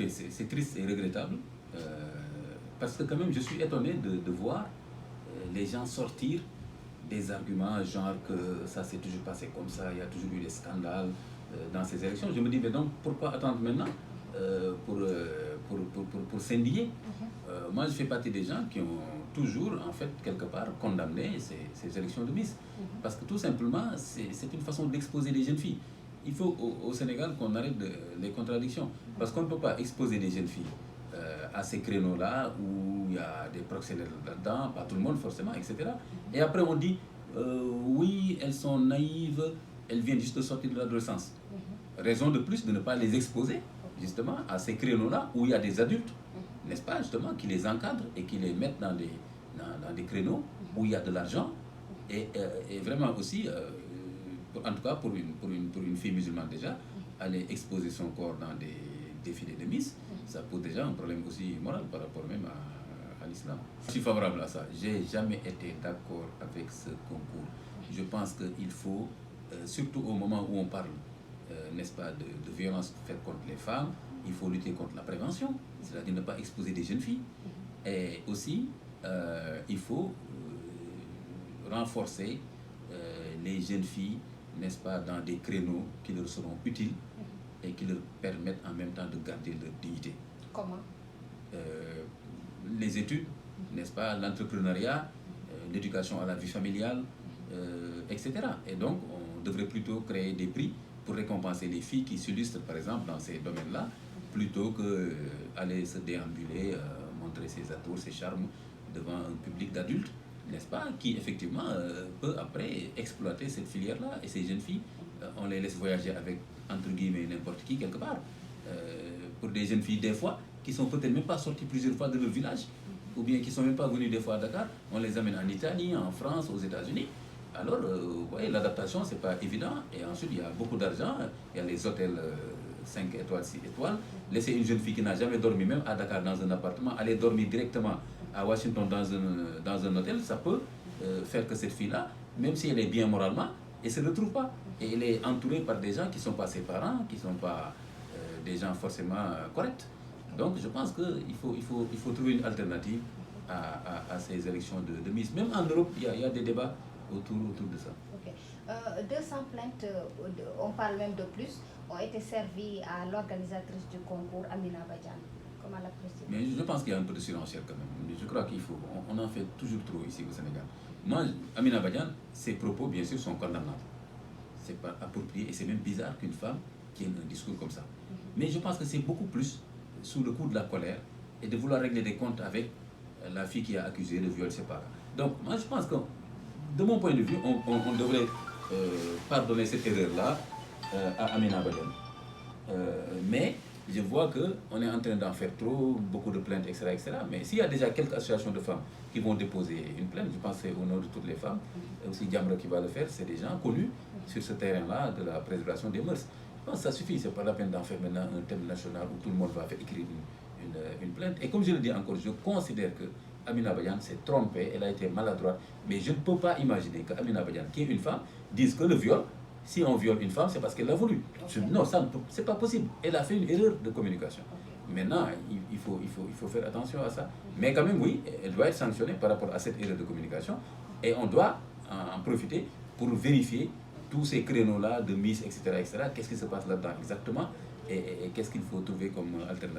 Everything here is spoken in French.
C'est triste et regrettable, parce que quand même je suis étonné de voir les gens sortir des arguments genre que ça s'est toujours passé comme ça, il y a toujours eu des scandales dans ces élections. Je me dis, mais donc pourquoi attendre maintenant pour s'indigner? Moi je fais partie des gens qui ont toujours en fait quelque part condamné ces élections de Miss. Parce que tout simplement c'est une façon d'exposer les jeunes filles. Il faut au Sénégal qu'on arrête les contradictions. Parce qu'on ne peut pas exposer des jeunes filles à ces créneaux-là où il y a des proxénètes là-dedans, pas tout le monde forcément, etc. Et après on dit, oui, elles sont naïves, elles viennent juste de sortir de l'adolescence. Raison de plus de ne pas les exposer justement à ces créneaux-là où il y a des adultes, n'est-ce pas, justement, qui les encadrent et qui les mettent dans des créneaux où il y a de l'argent. Et vraiment aussi, en tout cas pour une fille musulmane déjà, aller exposer son corps dans des défilés de Miss, ça pose déjà un problème aussi moral par rapport même à l'islam. Je suis favorable à ça. J'ai jamais été d'accord avec ce concours. Je pense qu'il faut, surtout au moment où on parle, n'est-ce pas, de violences faites contre les femmes, il faut lutter contre la prévention, c'est-à-dire ne pas exposer des jeunes filles. Et aussi, il faut renforcer les jeunes filles, n'est-ce pas, dans des créneaux qui leur seront utiles et qui leur permettent en même temps de garder leur dignité. Comment? Les études, n'est-ce pas, l'entrepreneuriat, l'éducation à la vie familiale, etc. Et donc, on devrait plutôt créer des prix pour récompenser les filles qui s'illustrent, par exemple, dans ces domaines-là, plutôt que aller se déambuler, montrer ses atours, ses charmes devant un public d'adultes, n'est-ce pas, qui effectivement peut après exploiter cette filière-là. Et ces jeunes filles, on les laisse voyager avec, entre guillemets, n'importe qui quelque part. Pour des jeunes filles, des fois, qui sont peut-être même pas sorties plusieurs fois de leur village, ou bien qui sont même pas venues des fois à Dakar, on les amène en Italie, en France, aux États-Unis. Alors, vous voyez, l'adaptation, c'est pas évident. Et ensuite, il y a beaucoup d'argent. Il y a les hôtels 5 étoiles, 6 étoiles. Laisser une jeune fille qui n'a jamais dormi, même à Dakar, dans un appartement, aller dormir directement à Washington dans un hôtel, ça peut faire que cette fille-là, même si elle est bien moralement, elle ne se retrouve pas. Et elle est entourée par des gens qui ne sont pas ses parents, qui ne sont pas des gens forcément corrects. Donc, je pense qu'il faut trouver une alternative à ces élections de Miss. Même en Europe, il y a des débats autour de ça. Okay. 200 plaintes, on parle même de plus, ont été servies à l'organisatrice du concours, Amina Badian. Comment l'appréciez-vous? Mais je pense qu'il y a un peu de surenchère quand même. Je crois qu'il faut, on en fait toujours trop ici au Sénégal. Moi, Amina Badian, ses propos, bien sûr, sont condamnables. C'est pas approprié et c'est même bizarre qu'une femme tienne un discours comme ça. Mais je pense que c'est beaucoup plus sous le coup de la colère et de vouloir régler des comptes avec la fille qui a accusé de viol, c'est pas. Donc, moi, je pense que, de mon point de vue, on devrait pardonner cette erreur-là à Amina Badian. Mais je vois qu'on est en train d'en faire trop, beaucoup de plaintes, etc., etc. Mais s'il y a déjà quelques associations de femmes qui vont déposer une plainte, je pense que c'est au nom de toutes les femmes, et aussi Diamra qui va le faire, c'est des gens connus sur ce terrain-là de la préservation des mœurs. Je pense que ça suffit, c'est pas la peine d'en faire maintenant un thème national où tout le monde va faire écrire une plainte. Et comme je le dis encore, je considère que Amina Badian s'est trompée, elle a été maladroite, mais je ne peux pas imaginer qu'Amina Badian, qui est une femme, dise que le viol, si on viole une femme, c'est parce qu'elle l'a voulu. Non, ça, c'est pas possible. Elle a fait une erreur de communication. Maintenant, il faut faire attention à ça. Mais quand même, oui, elle doit être sanctionnée par rapport à cette erreur de communication. Et on doit en profiter pour vérifier tous ces créneaux-là de Miss, etc., etc. Qu'est-ce qui se passe là-dedans exactement et qu'est-ce qu'il faut trouver comme alternative.